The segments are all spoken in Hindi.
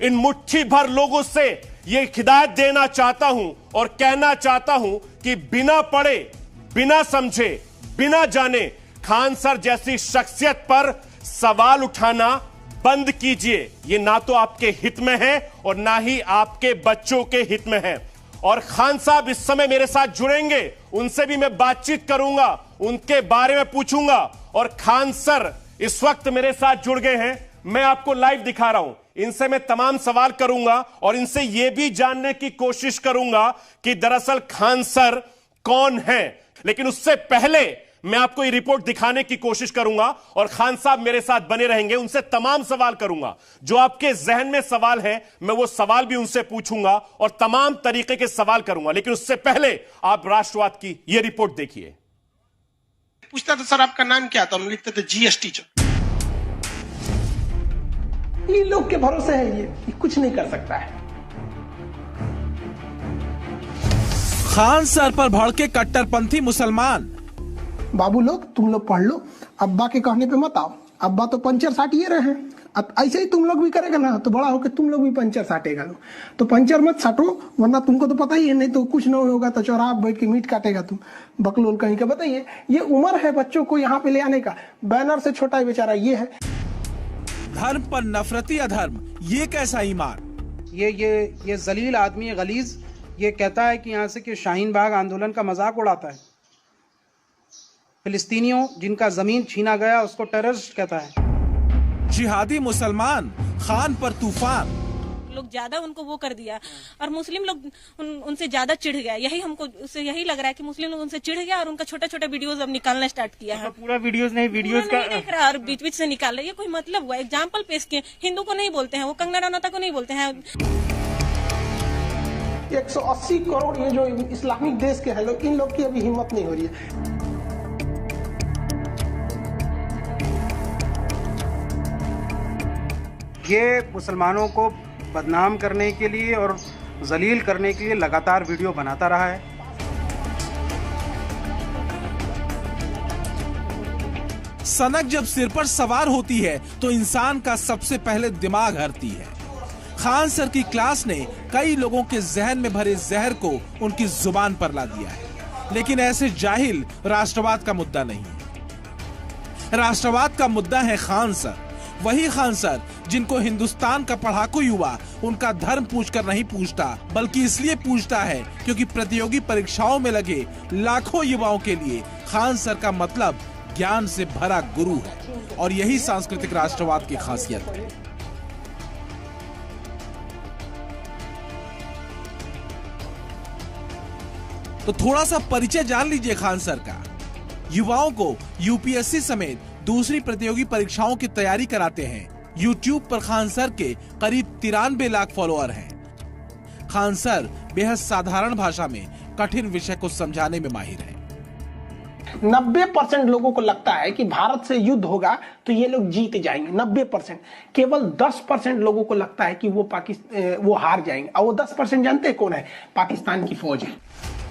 इन मुट्ठी भर लोगों से यह हिदायत देना चाहता हूं और कहना चाहता हूं कि बिना पढ़े, बिना समझे, बिना जाने खान सर जैसी शख्सियत पर सवाल उठाना बंद कीजिए। यह ना तो आपके हित में है और ना ही आपके बच्चों के हित में है। और खान साहब इस समय मेरे साथ जुड़ेंगे, उनसे भी मैं बातचीत करूंगा, उनके बारे में पूछूंगा। और खान सर इस वक्त मेरे साथ जुड़ गए हैं, मैं आपको लाइव दिखा रहा हूं। इनसे मैं तमाम सवाल करूंगा और इनसे यह भी जानने की कोशिश करूंगा कि दरअसल खान सर कौन है। लेकिन उससे पहले मैं आपको ये रिपोर्ट दिखाने की कोशिश करूंगा और खान साहब मेरे साथ बने रहेंगे, उनसे तमाम सवाल करूंगा। जो आपके जहन में सवाल है मैं वो सवाल भी उनसे पूछूंगा और तमाम तरीके के सवाल करूंगा। लेकिन उससे पहले आप राष्ट्रवाद की ये रिपोर्ट देखिए। पूछता था सर आपका नाम क्या था, हम लिखते थे जीएसटी। इन लोग के भरोसे है ये कुछ नहीं कर सकता है। खान सर पर भड़के कट्टरपंथी मुसलमान। बाबू लोग तुम लोग पढ़ लो, अब्बा के कहने पे मत आओ। अब्बा तो पंचर साटिए रहे हैं, अब ऐसे ही तुम लोग भी करेगा ना तो बड़ा होकर तुम लोग भी पंचर साटेगा। तो पंचर मत साटो, वरना तुमको तो पता ही है, नहीं तो कुछ न होगा तो चौराहा बैठ के मीट काटेगा तुम, बकलोल कहीं का। बताइए, ये उम्र है बच्चों को यहाँ पे ले आने का। बैनर से छोटा ही बेचारा ये है। धर्म पर नफरती अधर्म, ये कैसा ईमान। ये जलील आदमी है, गलीज। ये कहता है कि यहाँ से कि शाहीन बाग आंदोलन का मजाक उड़ाता है। फिलिस्तीनियों जिनका जमीन छीना गया उसको टेररिस्ट कहता है। जिहादी मुसलमान, खान पर तूफान। लोग ज्यादा उनको वो कर दिया और मुस्लिम लोग उनसे ज्यादा चिढ़ गया। यही हमको उससे यही लग रहा है कि मुस्लिम लोग उनसे चिढ़ गया और उनका छोटा छोटा वीडियोस अब निकालना स्टार्ट किया है। पूरा वीडियोस नहीं, वीडियोस का देख रहा है और बीच बीच से निकाल रहा है। ये कोई मतलब हुआ? एग्जाम्पल पेश किए। हिंदू को नहीं बोलते हैं, वो कंगना रनौता को नहीं बोलते हैं। 180 करोड़ ये जो इस्लामिक देश के हैं लोग, इन लोग की अभी हिम्मत नहीं हो रही है। ये मुसलमानों को बदनाम करने के लिए और जलील करने के लिए लगातार वीडियो बनाता रहा है। सनक जब सिर पर सवार होती है तो इंसान का सबसे पहले दिमाग हरती है। खान सर की क्लास ने कई लोगों के जहन में भरे जहर को उनकी जुबान पर ला दिया है। लेकिन ऐसे जाहिल राष्ट्रवाद का मुद्दा नहीं है। राष्ट्रवाद का मुद्दा है खान सर। वही खान सर जिनको हिंदुस्तान का पढ़ाकू युवा उनका धर्म पूछकर नहीं पूछता, बल्कि इसलिए पूछता है क्योंकि प्रतियोगी परीक्षाओं में लगे लाखों युवाओं के लिए खान सर का मतलब ज्ञान से भरा गुरु है। और यही सांस्कृतिक राष्ट्रवाद की खासियत है। तो थोड़ा सा परिचय जान लीजिए खान सर का। युवाओं को यूपीएससी समेत दूसरी प्रतियोगी परीक्षाओं की तैयारी कराते हैं। यूट्यूब पर खान सर के करीब 93 लाख फॉलोअर हैं। खान सर बेहद साधारण भाषा में कठिन विषय को समझाने में माहिर हैं। 90% लोगों को लगता है कि भारत से युद्ध होगा तो ये लोग जीत जाएंगे। 90%। केवल 10% लोगों को लगता है कि वो हार जाएंगे। और वो 10% जानते हैं कौन है? पाकिस्तान की फौज है।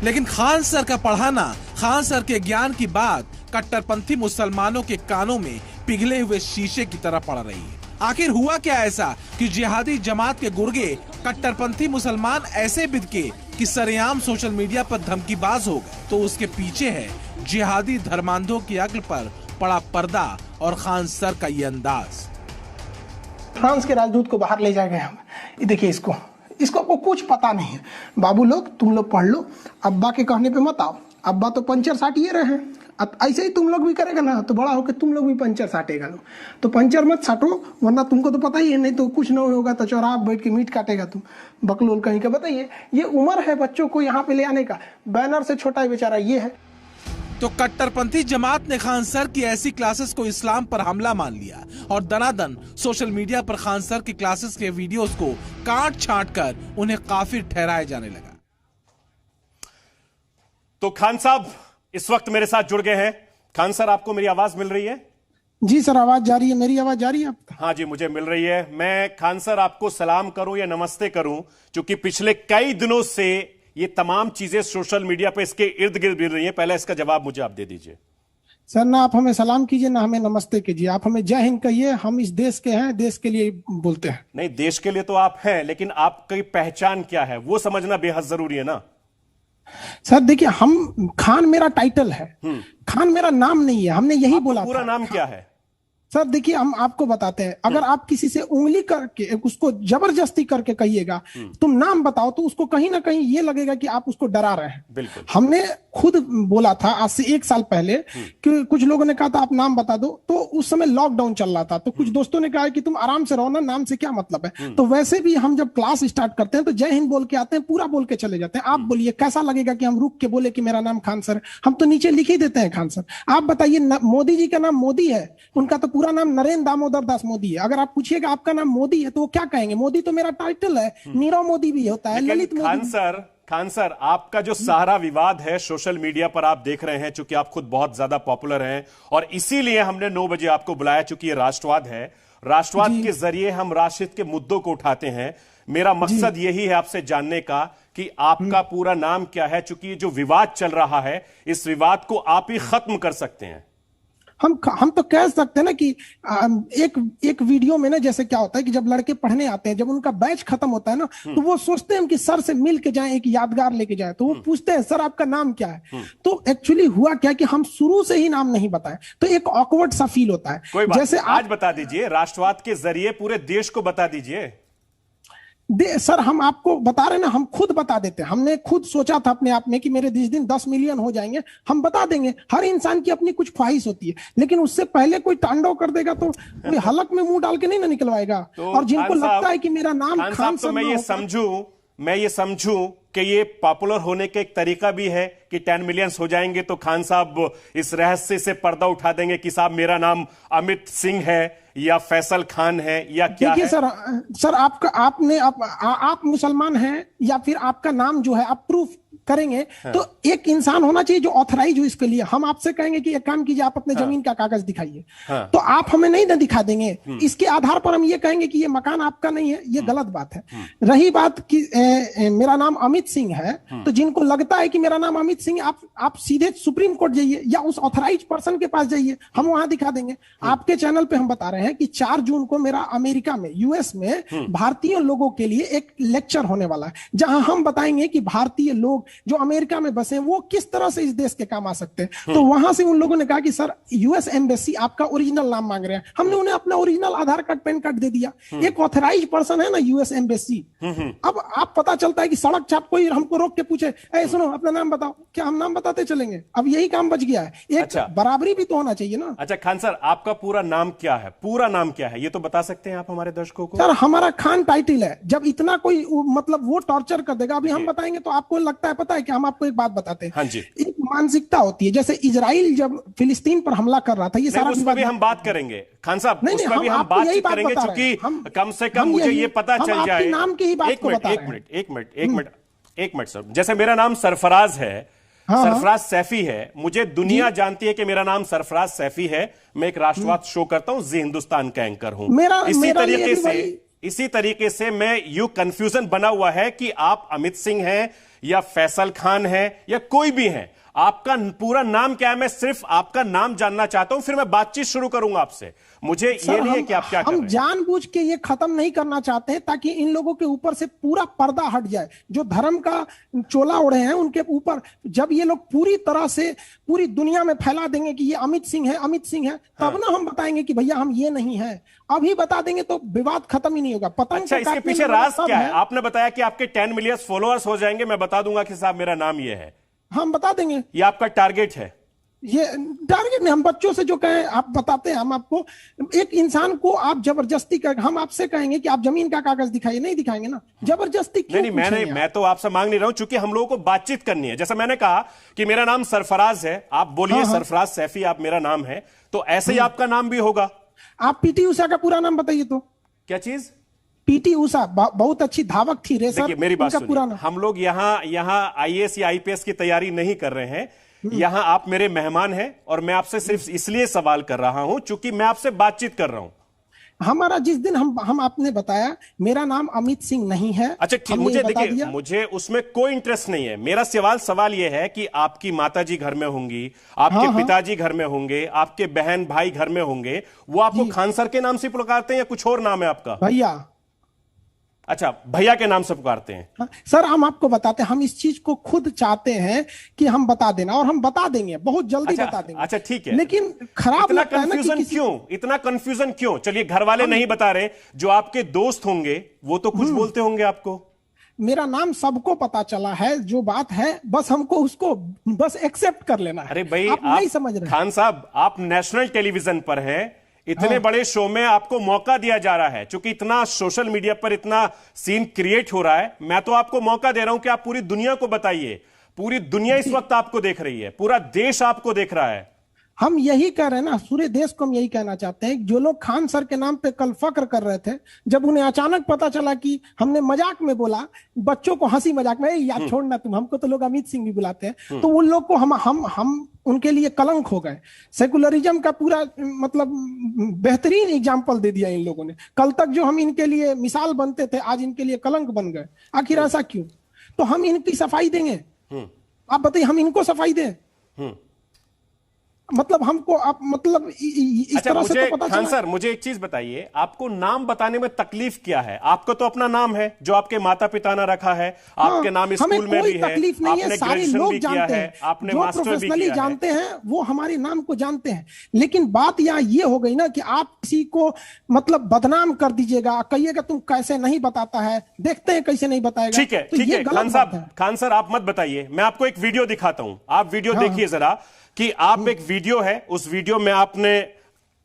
लेकिन खान सर का पढ़ाना, खान सर के ज्ञान की बात कट्टरपंथी मुसलमानों के कानों में पिघले हुए शीशे की तरह पड़ रही है। आखिर हुआ क्या ऐसा कि जिहादी जमात के गुर्गे कट्टरपंथी मुसलमान ऐसे बिदके कि सरेआम सोशल मीडिया पर धमकीबाज हो गए? तो उसके पीछे है जिहादी धर्मांधों की अक्ल पर पड़ा पर्दा और खान सर का ये अंदाज। फ्रांस के राजदूत को बाहर ले जाए गए हम। देखिए इसको आपको कुछ पता नहीं है। बाबू लोग तुम लोग पढ़ लो, अब्बा के कहने पे मत आओ। अब्बा तो पंचर साटिए रहे हैं, अब ऐसे ही तुम लोग भी करेगा ना तो बड़ा होकर तुम लोग भी पंचर साटेगा। तो पंचर मत साटो, वरना तुमको तो पता ही है, नहीं तो कुछ न होगा तो चौराहा बैठ के मीट काटेगा तुम, बकलोल कहीं का। बताइए, ये उम्र है बच्चों को यहाँ पे ले आने का। बैनर से छोटा ही बेचारा ये है। तो कट्टरपंथी जमात ने खान सर की ऐसी क्लासेस को इस्लाम पर हमला मान लिया और दनादन सोशल मीडिया पर खान सर की क्लासेस के वीडियोस को काट छांट कर उन्हें काफिर ठहराया जाने लगा। तो खान साहब इस वक्त मेरे साथ जुड़ गए हैं। खान सर, आपको मेरी आवाज मिल रही है? जी सर, आवाज जा रही है। मेरी आवाज जा रही है? हाँ जी, मुझे मिल रही है। मैं खान सर आपको सलाम करूं या नमस्ते करूं, क्योंकि पिछले कई दिनों से ये तमाम चीजें सोशल मीडिया पे इसके इर्द गिर्द गिर रही हैं। पहले इसका जवाब मुझे आप दे दीजिए। सर ना आप हमें सलाम कीजिए ना हमें नमस्ते कीजिए, आप हमें जय हिंद कहिए। हम इस देश के हैं, देश के लिए बोलते हैं। नहीं, देश के लिए तो आप हैं, लेकिन आपकी पहचान क्या है वो समझना बेहद जरूरी है ना। सर देखिए, हम खान मेरा टाइटल है, खान मेरा नाम नहीं है, हमने यही बोला पूरा था। नाम क्या है? सर देखिए, हम आपको बताते हैं, अगर आप किसी से उंगली करके उसको जबरदस्ती करके कहिएगा तुम नाम बताओ, तो उसको कहीं ना कहीं ये लगेगा कि आप उसको डरा रहे हैं। बिल्कुल। हमने खुद बोला था आज से 1 साल पहले कि कुछ लोगों ने कहा था आप नाम बता दो, तो उस समय लॉकडाउन चल रहा था, तो कुछ दोस्तों ने कहा कि तुम आराम से रहो ना, नाम से क्या मतलब है। तो वैसे भी हम जब क्लास स्टार्ट करते हैं तो जय हिंद बोल के आते हैं, पूरा बोल के चले जाते हैं। आप बोलिए कैसा लगेगा कि हम रुक के बोले कि मेरा नाम खान सर, हम तो नीचे लिख ही देते हैं खान सर। आप बताइए, मोदी जी का नाम मोदी है, उनका तो पूरा नाम नरेंद्र दामोदर दास मोदी है। अगर आप पूछिएगा आपका नाम मोदी है तो वो क्या कहेंगे? मोदी तो मेरा टाइटल है, नीरव मोदी भी होता है, ललित मोदी। खान सर, आपका जो सहारा विवाद है सोशल मीडिया पर आप देख रहे हैं, चूंकि आप खुद बहुत ज्यादा पॉपुलर हैं और इसीलिए हमने 9 बजे आपको बुलाया, चूंकि ये राष्ट्रवाद है। राष्ट्रवाद के जरिए हम राष्ट्रहित के मुद्दों को उठाते हैं। मेरा मकसद यही है आपसे जानने का कि आपका पूरा नाम क्या है, चूंकि ये जो विवाद चल रहा है इस विवाद को आप ही खत्म कर सकते हैं। हम तो कह सकते हैं ना कि एक वीडियो में ना, जैसे क्या होता है कि जब लड़के पढ़ने आते हैं, जब उनका बैच खत्म होता है ना, तो वो सोचते हैं कि सर से मिल के जाएं, एक यादगार लेके जाएं, तो वो पूछते हैं सर आपका नाम क्या है। तो एक्चुअली हुआ क्या कि हम शुरू से ही नाम नहीं बताए, तो एक ऑकवर्ड सा फील होता है। कोई बात जैसे आज बता दीजिए, राष्ट्रवाद के जरिए पूरे देश को बता दीजिए। सर हम आपको बता रहे हैं ना, हम खुद बता देते हैं। हमने खुद सोचा था अपने आप में कि मेरे जिस दिन 10 मिलियन हो जाएंगे हम बता देंगे। हर इंसान की अपनी कुछ ख्वाहिश होती है, लेकिन उससे पहले कोई तांडव कर देगा तो कोई हलक में मुंह डाल के नहीं ना निकलवाएगा। तो और जिनको लगता है कि मेरा नाम खान तो मैं ये समझूं कि ये पॉपुलर होने का एक तरीका भी है कि 10 मिलियंस हो जाएंगे तो खान साहब इस रहस्य से पर्दा उठा देंगे कि साहब मेरा नाम अमित सिंह है या फैसल खान है या क्या है? सर आप मुसलमान हैं या फिर आपका नाम जो है आप प्रूफ करेंगे, तो एक इंसान होना चाहिए जो ऑथराइज हो इसके लिए। हम आपसे कहेंगे कि एक काम कीजिए, आप अपने जमीन का कागज दिखाइए, तो आप हमें नहीं ना दिखा देंगे। इसके आधार पर हम ये कहेंगे कि ये मकान आपका नहीं है, ये गलत बात है। रही बात कि मेरा नाम अमित सिंह है, तो जिनको लगता है कि मेरा नाम अमित सिंह, आप सीधे सुप्रीम कोर्ट जाइए या उस ऑथराइज पर्सन के पास जाइए, हम वहां दिखा देंगे। आपके चैनल पे हम बता रहे हैं कि 4 जून को मेरा अमेरिका में, यूएस में भारतीय लोगों के लिए एक लेक्चर होने वाला है, जहां हम बताएंगे कि भारतीय लोग जो अमेरिका में बसे हैं वो किस तरह से इस देश के काम आ सकते हैं। तो वहां से उन लोगों ने कहा कि सर यूएस एम्बेसी आपका ओरिजिनल नाम मांग रहे हैं। हमने उन्हें अपना ओरिजिनल आधार कार्ड, पैन कार्ड दे दिया। एक ऑथराइज पर्सन है ना यूएस एम्बेसी। अब आप पता चलता है कि सड़क छाप कोई हमको रोक के पूछे, ए सुनो अपना नाम बताओ, क्या हम नाम बताते चलेंगे? अब यही काम बच गया है। एक बराबरी भी तो होना चाहिए ना। अच्छा खान सर, आपका पूरा नाम क्या है? पूरा नाम क्या है ये तो बता सकते हैं आप हमारे दर्शकों को? सर हमारा खान टाइटल है। जब इतना कोई मतलब वो टॉर्चर कर देगा, अभी हम बताएंगे तो आपको लगता है, पता है कि हम आपको एक बात बताते हैं। हाँ जी। एक मानसिकता होती है, जैसे इजराइल जब फिलिस्तीन पर हमला कर रहा था, ये सारा उस पर भी हम बात करेंगे खान साहब, उस पर भी हम बातचीत करेंगे, क्योंकि कम से कम मुझे ये पता चल जाए। नाम की ही बात को बता रहे हैं। एक मिनट सर, जैसे मेरा नाम सरफराज है, सरफराज सैफी है, मुझे दुनिया जानती है कि मेरा नाम सरफराज सैफी है। मैं एक राष्ट्रवाद शो करता हूं, जी हिंदुस्तान का एंकर हूं। इसी तरीके से मैं यू कंफ्यूजन बना हुआ है कि आप अमित सिंह हैं या फैसल खान हैं या कोई भी हैं। आपका पूरा नाम क्या है? मैं सिर्फ आपका नाम जानना चाहता हूं, फिर मैं बातचीत शुरू करूंगा आपसे। मुझे ये नहीं है कि आप क्या कर रहे हैं। हम जानबूझ के ये खत्म नहीं करना चाहते हैं ताकि इन लोगों के ऊपर से पूरा पर्दा हट जाए। जो धर्म का चोला ओढ़े हैं उनके ऊपर जब ये लोग पूरी तरह से पूरी दुनिया में फैला देंगे कि ये अमित सिंह है, अमित सिंह है, तब ना हम बताएंगे कि भैया हम ये नहीं है। अभी बता देंगे तो विवाद खत्म ही नहीं होगा। पतंग अच्छा, इसके पीछे राज क्या है? आपने बताया कि आपके 10 मिलियन फॉलोअर्स हो जाएंगे, मैं बता दूंगा कि साहब मेरा नाम ये है। हम बता देंगे, ये आपका टारगेट है। ये टारगेट नहीं, हम बच्चों से जो कहें आप बताते हैं। हम आपको एक इंसान को आप जबरदस्ती कर, हम आपसे कहेंगे कि आप जमीन का कागज दिखाइए, नहीं दिखाएंगे ना। जबरदस्ती क्यों? नहीं, मैं तो आपसे मांग नहीं रहा हूं, चूंकि हम लोगों को बातचीत करनी है। जैसा मैंने कहा कि मेरा नाम सरफराज है, आप बोलिए सरफराज सैफी आप मेरा नाम है, तो ऐसे ही आपका नाम भी होगा। आप पीटी उषा का पूरा नाम बताइए तो। क्या चीज? पीटी उषा बहुत अच्छी धावक थी, रेसर। देखिए मेरी बात सुनिए, हम लोग यहाँ आईएएस या आईपीएस की तैयारी नहीं कर रहे हैं। यहां आप मेरे मेहमान हैं और मैं आपसे सिर्फ इसलिए सवाल कर रहा हूं चूंकि मैं आपसे बातचीत कर रहा हूं। हमारा जिस दिन हम आपने बताया, मेरा नाम अमित सिंह नहीं है। अच्छा ठीक, हमने मुझे ये बता देखिए, दिया। मुझे उसमें कोई इंटरेस्ट नहीं है। मेरा सवाल यह है कि आपकी माताजी घर में होंगी, आपके हाँ। पिताजी घर में होंगे, आपके बहन भाई घर में होंगे, वो आपको खान सर के नाम से पुकारते हैं या कुछ और नाम है आपका? भैया। अच्छा, भैया के नाम से पुकारते हैं। हाँ, सर हम आपको बताते हैं, हम इस चीज को खुद चाहते हैं कि हम बता देना, और हम बता देंगे, बहुत जल्दी बता देंगे। अच्छा ठीक है, लेकिन खराब इतना लगता है ना कि कंफ्यूजन किसी- क्यों, इतना कंफ्यूजन क्यों? चलिए, घर वाले नहीं बता रहे, जो आपके दोस्त होंगे वो तो कुछ बोलते होंगे आपको। मेरा नाम सबको पता चला है, जो बात है बस हमको उसको बस एक्सेप्ट कर लेना है। अरे भाई, आप नहीं समझ रहे। खान साहब, आप नेशनल टेलीविजन पर हैं, इतने हाँ। बड़े शो में आपको मौका दिया जा रहा है, क्योंकि इतना सोशल मीडिया पर इतना सीन क्रिएट हो रहा है। मैं तो आपको मौका दे रहा हूं कि आप पूरी दुनिया को बताइए। पूरी दुनिया इस वक्त आपको देख रही है, पूरा देश आपको देख रहा है। हम यही कह रहे हैं ना, पूरे देश को हम यही कहना चाहते हैं। जो लोग खान सर के नाम पे कल फक्र कर रहे थे, जब उन्हें अचानक पता चला कि हमने मजाक में बोला, बच्चों को हंसी मजाक में, यार छोड़ना तुम, हमको तो लोग अमित सिंह भी बुलाते हैं, तो उन लोग को हम उनके लिए कलंक हो गए। सेकुलरिज्म का पूरा मतलब बेहतरीन एग्जाम्पल दे दिया इन लोगों ने। कल तक जो हम इनके लिए मिसाल बनते थे, आज इनके लिए कलंक बन गए। आखिर ऐसा क्यों? तो हम इनकी सफाई देंगे। आप बताइए, हम इनको सफाई दें? मतलब हमको आप मतलब इस अच्छा, तरह से मुझे तो पता खान चला। सर, मुझे एक चीज बताइए, आपको नाम बताने में तकलीफ क्या है? आपको तो अपना नाम है जो आपके माता पिता ने रखा है, आपके नाम स्कूल में भी है, तकलीफ नहीं है, आपने सारे ग्रेजुएशन लोग भी किया जानते है, हैं, आपने जो मास्टर भी प्रोफेशनली किया है। जानते हैं वो हमारे नाम को जानते हैं। लेकिन बात यहाँ ये हो गई ना कि आप किसी को मतलब बदनाम कर दीजिएगा, कहिएगा तुम कैसे नहीं बताता है, देखते हैं कैसे नहीं बताएगा। ठीक है, तो ठीक ये है गलत खान बात साहब, है। खान सर आप मत बताइए, मैं आपको एक वीडियो दिखाता हूं। आप वीडियो हाँ, देखिए जरा, कि आप एक वीडियो है, उस वीडियो में आपने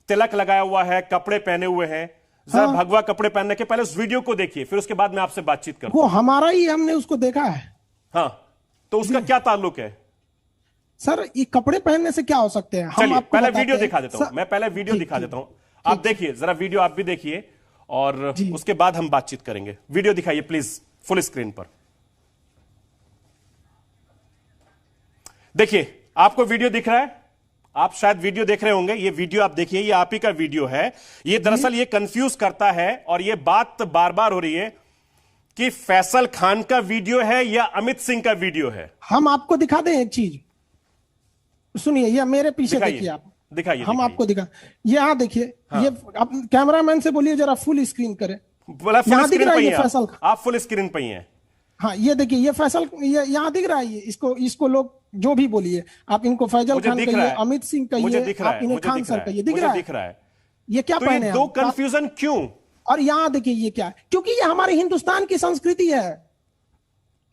तिलक लगाया हुआ है, कपड़े पहने हुए हैं। जरा भगवा कपड़े पहनने के पहले उस वीडियो को देखिए, फिर उसके बाद मैं आपसे बातचीत करूं। वो हमारा ही, हमने उसको देखा है। हाँ, तो उसका क्या ताल्लुक है? सर ये कपड़े पहनने से क्या हो सकते हैं? हम चलिए आपको पहले बताते वीडियो हैं। दिखा देता हूं, मैं पहले वीडियो दिखा देता हूं। आप देखिए जरा वीडियो, आप भी देखिए, और उसके बाद हम बातचीत करेंगे। वीडियो दिखाइए प्लीज, फुल स्क्रीन पर देखिए। आपको वीडियो दिख रहा है? आप शायद वीडियो देख रहे होंगे। ये वीडियो आप देखिए, ये आप ही का वीडियो है। ये दरअसल ये कंफ्यूज करता है, और ये बात बार बार हो रही है कि फैसल खान का वीडियो है या अमित सिंह का वीडियो है। हम आपको दिखा दें एक चीज, सुनिए, ये मेरे पीछे दिखाइए, देखिए, आप दिखाइए, हम दिखाइए। आपको दिखा, ये यहाँ देखिए। ये आप कैमरामैन से बोलिए जरा फुल स्क्रीन करे। बोला फुल यहाँ दिख स्क्रीन रहा पे है ही ये हैं फैसल। आप फुल स्क्रीन पे ही हैं। हाँ ये देखिए, ये फैसल, ये यहाँ दिख रहा है। ये इसको लोग जो भी बोलिए, आप इनको फैजल मुझे खान दिख रहा कहिए, है, अमित सिंह मुझे कहिए, दिख रहा आप है, इन्हें मुझे खान दिख सर रहा है, कहिए, दिख मुझे रहा है। दिख रहा है। ये क्या तो पहने ये हैं दो आप? कंफ्यूजन क्यों? और यहाँ देखिए ये क्या है, क्योंकि ये हमारे हिंदुस्तान की संस्कृति है।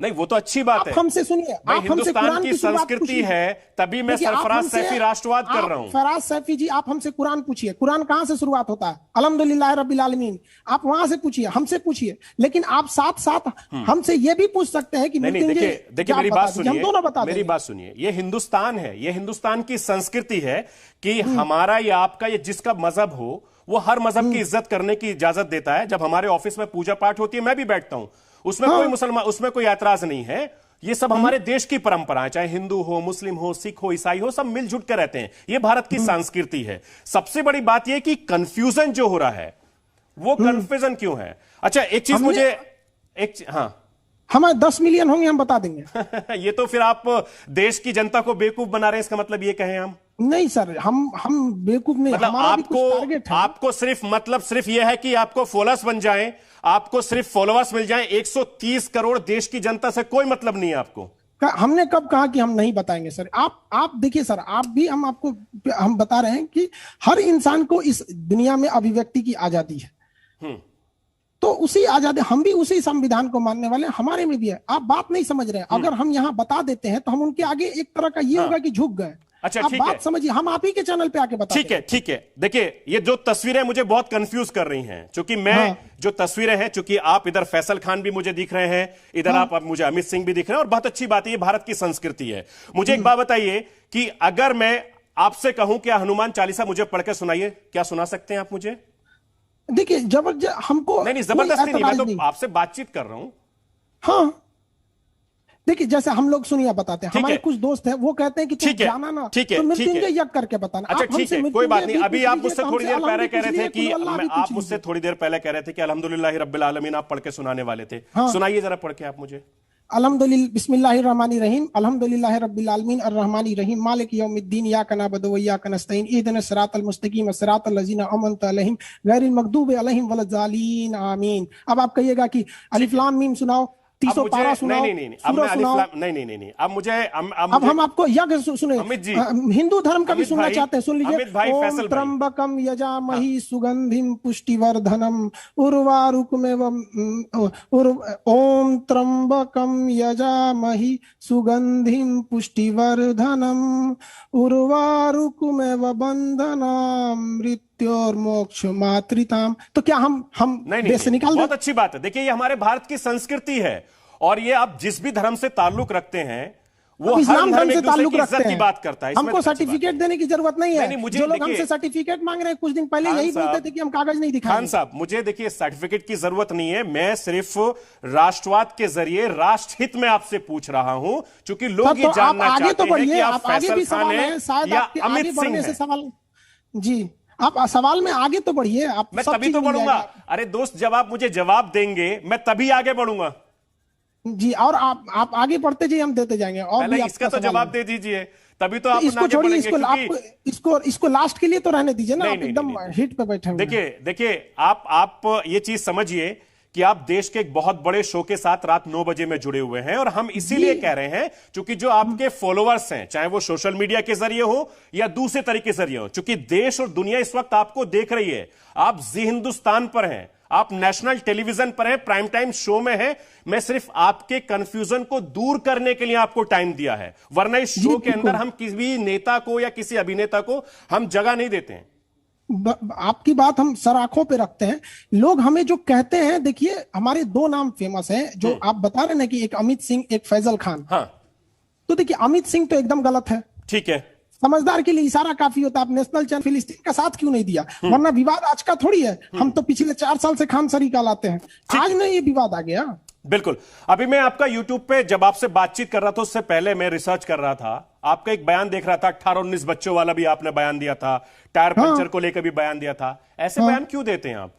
नहीं, वो तो अच्छी बात आप है। हमसे सुनिए, भाई, आप हमसे हिंदुस्तान कुरान की की शुरुआत संस्कृति पूछिए। है, तभी मैं देखिए, आप सरफराज हमसे- सैफी राष्ट्रवाद कर आप रहा हूं। फराज सैफी जी, आप हमसे कुरान पूछिए, कुरान कहां से शुरुआत होता है? अल्हम्दुलिल्लाह रब्बिल आलमीन। आप वहां से पूछिए, हमसे पूछिए। लेकिन आप साथ साथ हमसे ये भी पूछ सकते हैं कि नहीं, मृत्युंजय देखिए क्या मेरी बता बात दीजिए, हम सुनिए, दोनों बता मेरी देंगे। बात सुनिए। ये हिंदुस्तान है, ये हिंदुस्तान की संस्कृति है कि हमारा या आपका, ये जिसका मजहब हो, वो हर मजहब की इज्जत करने की इजाजत देता है। जब हमारे ऑफिस में पूजा पाठ होती है, मैं भी बैठता हूं, उसमें कोई मुसलमान, उसमें कोई ऐतराज नहीं है। ये सब हमारे देश की परंपरा है, चाहे हिंदू हो, मुस्लिम हो, सिख हो, ईसाई हो, सब मिलजुल कर रहते हैं। ये भारत की संस्कृति है। सबसे बड़ी बात यह कि कंफ्यूजन जो हो रहा है, वो कंफ्यूजन क्यों है? अच्छा एक चीज मुझे हाँ, हमारे 10 मिलियन होंगे, हम बता देंगे। ये तो फिर आप देश की जनता को बेवकूफ बना रहे हैं, इसका मतलब ये कहें हम? नहीं सर, हम बेवकूफ नहीं, मतलब हमारा भी कुछ टारगेट है। आपको सिर्फ यह है कि आपको फॉलोअर्स बन जाएं, आपको सिर्फ फॉलोअर्स मिल जाएं। 130 करोड़ देश की जनता से कोई मतलब नहीं है आपको। हमने कब कहा कि हम नहीं बताएंगे सर? आप देखिए सर, आप भी, हम बता रहे हैं कि हर इंसान को इस दुनिया में अभिव्यक्ति की आजादी है। तो उसी आजादी, हम भी उसी संविधान को मानने वाले हैं, हमारे में भी है। आप बात नहीं समझ रहे हैं। अगर हम यहाँ बता देते हैं तो हम उनके आगे एक तरह का ये होगा कि झुक गए। अच्छा आप ठीक है, बात समझिए, हम आप ही के चैनल पे आके बताते हैं। ठीक है, ठीक है। देखिए ये जो तस्वीरें मुझे बहुत कंफ्यूज कर रही हैं, क्योंकि मैं जो तस्वीरें हैं, चूंकि आप इधर फैसल खान भी मुझे दिख रहे हैं, इधर आप मुझे अमित सिंह भी दिख रहे हैं, और बहुत अच्छी बात है, ये भारत की संस्कृति है। मुझे एक बात बताइए कि अगर मैं आपसे कहूं कि हनुमान चालीसा मुझे पढ़ के सुनाइए, क्या सुना सकते हैं आप मुझे? देखिए जबरदस्त, हमको नहीं, जबरदस्ती नहीं, मैं तो आपसे बातचीत कर रहा हूं। हाँ, देखिए जैसे हम लोग सुनिए बताते हैं, ठीक हमारे है। कुछ दोस्त हैं वो कहते हैं कि तुम ठीक है, जाना ना ठीक है, तो ठीक मृत्युंजय है। यज्ञ करके बताना। अच्छा आप ठीक हमसे है, कोई बात नहीं। मृत्युंजय अभी भी आप पूछ मुझसे लीजिए, थोड़ी देर हमसे पहले अलहम्दुलिल्लाह कह रहे थे कि कुल अल्लाह भी आप पूछ मुझसे लीजिए। थोड़ी देर पहले कह रहे थे कि अल्हम्दुलिल्लाह रब्बिल आलमीन आप पढ़ के सुनाने वाले थे। हाँ। सुनाइए जरा पढ़ के आप मुझे। अल्हम्दुलिल्लाह बिस्मिल्लाहिर्रहमानिर्रहीम अल्हम्दुलिल्लाहि रब्बिल आलमीन अर्रहमानिर रहीम मालिक यौमिद्दीन इय्याका नअबुदु व इय्याका नस्तईन इहदिनस सिरातल मुस्तकीम सिरातल लज़ीना अनअमता अलैहिम गैरिल मग़दूबि अलैहिम वलद्दालीन आमीन। अब आप कहिएगा कि अलिफ लाम मीम सुनाओ, अब 30 मुझे पारा सुनाओ, नहीं अब सूरह मैं अलिफ सुनाओ। लाम नहीं अब मुझे अब हम आपको यज्ञ सुने, अमित जी, हिंदू धर्म का भी अमित सुनना भाई, चाहते हैं, सुन लीजिए। अमित भाई, ओम फैसल भाई। त्र्यंबकम यजामहि सुगंधिम पुष्टिवर्धनम उर्वारुकमेव ओम त्र्यंबकम यजामहि सुगंधिम पुष्टिवर्धनम उर्वारुकमेव बंधनाम मृत्योर्मोक्ष मातृताम। तो क्या हम देश से निकाल बहुत दें? अच्छी बात है। देखिए ये हमारे भारत की संस्कृति है और ये आप जिस भी धर्म से ताल्लुक रखते हैं वो हम इस्लाम हर धर्म से एक दूसरे ताल्लुक की रखते इज्जत की हैं। बात करता है। इसमें हमको अच्छी बात सर्टिफिकेट देने की जरूरत नहीं है। नहीं, मुझे जो लोग देखिए, हमसे सर्टिफिकेट मांग रहे हैं, कुछ दिन पहले खान यही साहब, बोलते थे कि हम कागज नहीं खान दिखाएंगे। साहब मुझे देखिए सर्टिफिकेट की जरूरत नहीं है। मैं सिर्फ राष्ट्रवाद के जरिए राष्ट्रहित में आपसे पूछ रहा हूं, क्योंकि लोग तब ये तो आप जानना आगे चाहते तो हैं बढ़िए, कि आप आप आगे फैसल भी खान सवाल हैं है, शायद या आपके आगे अमित सिंह बढ़ने से हैं। सवाल। जी आप सवाल में आगे तो बढ़िए, आप मैं सब तभी चीज तो मिल बढ़ूंगा। जाएगा। अरे दोस्त, जब आप मुझे जवाब देंगे मैं तभी आगे बढ़ूंगा। जी और आप आगे बढ़ते जाइए, हम देते जाएंगे। और पहले भी इसका आपका तो सवाल जवाब है। दे दीजिए, तभी तो तो आप इसको आगे छोड़िए, बढ़ेंगे। इसको आप क्योंकि इसको लास्ट के लिए तो रहने दीजिए ना। नहीं, आप नहीं, एकदम नहीं, हिट पे बैठे हुए हैं। देखिए आप ये चीज समझिए कि आप देश के एक बहुत बड़े शो के साथ रात 9 बजे में जुड़े हुए हैं और हम इसीलिए कह रहे हैं क्योंकि जो आपके फॉलोअर्स हैं, चाहे वो सोशल मीडिया के जरिए हो या दूसरे तरीके से जरिए हो, क्योंकि देश और दुनिया इस वक्त आपको देख रही है। आप जी हिंदुस्तान पर हैं, आप नेशनल टेलीविजन पर हैं, प्राइम टाइम शो में हैं। मैं सिर्फ आपके कंफ्यूजन को दूर करने के लिए आपको टाइम दिया है, वरना इस शो के अंदर हम किसी नेता को या किसी अभिनेता को हम जगह नहीं देते हैं। आपकी बात हम सराखों पे रखते हैं। लोग हमें जो कहते हैं, देखिए हमारे 2 नाम फेमस हैं जो आप बता रहे हैं ना, कि एक अमित सिंह एक फैजल खान। हाँ तो देखिए अमित सिंह तो एकदम गलत है। ठीक है, समझदार के लिए इशारा काफी होता है। आप नेशनल चैनल फिलिस्तीन का साथ क्यों नहीं दिया? वरना विवाद आज का थोड़ी है। हम तो पिछले 4 साल से खान सरी का लाते हैं, आज नहीं ये विवाद आ गया। बिल्कुल। अभी मैं आपका यूट्यूब पे जब आपसे बातचीत कर रहा था, उससे पहले मैं रिसर्च कर रहा था, आपका एक बयान देख रहा था, 18-19 बच्चों वाला भी आपने बयान दिया था, टायर पंचर को लेकर भी बयान दिया था। ऐसे बयान क्यों देते हैं आप?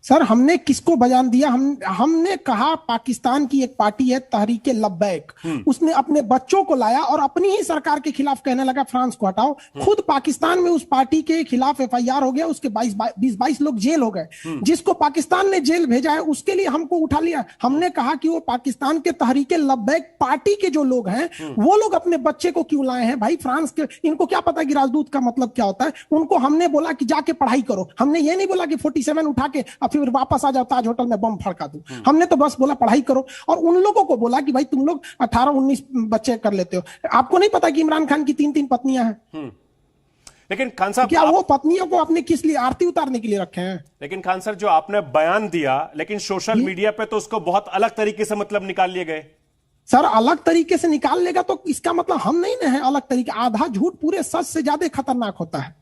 सर हमने किसको बयान दिया? हमने कहा पाकिस्तान की एक पार्टी है तहरीके लब्बैक, उसने अपने बच्चों को लाया और अपनी ही सरकार के खिलाफ कहने लगा फ्रांस को हटाओ। खुद पाकिस्तान में उस पार्टी के खिलाफ FIR हो गया, उसके 20-22 लोग जेल हो गए। जिसको पाकिस्तान ने जेल भेजा है उसके लिए हमको उठा लिया। हमने कहा कि वो पाकिस्तान के तहरीके लब्बैक पार्टी के जो लोग हैं वो लोग अपने बच्चे को क्यों लाए हैं? भाई फ्रांस के इनको क्या पता कि राजदूत का मतलब क्या होता है? उनको हमने बोला कि जाके पढ़ाई करो। हमने ये नहीं बोला कि 47 उठा के फिर वापस आ जाओ ताज होटल में बम फड़का दूं। हमने तो बस बोला पढ़ाई करो। और उन लोगों को बोला कि भाई तुम लोग 18-19 बच्चे कर लेते हो। आपको नहीं पता कि इमरान खान की 3-3 पत्नियां हैं? लेकिन खान साहब, क्या वो पत्नियों को अपने किस लिए आरती उतारने के लिए रखे हैं? लेकिन खान सर, जो आपने बयान दिया, लेकिन सोशल मीडिया पे तो उसको बहुत अलग तरीके से मतलब निकाल लिए गए। सर अलग तरीके से निकाल लेगा तो इसका मतलब हम नहीं ना है अलग तरीके। आधा झूठ पूरे सच से ज्यादा खतरनाक होता है।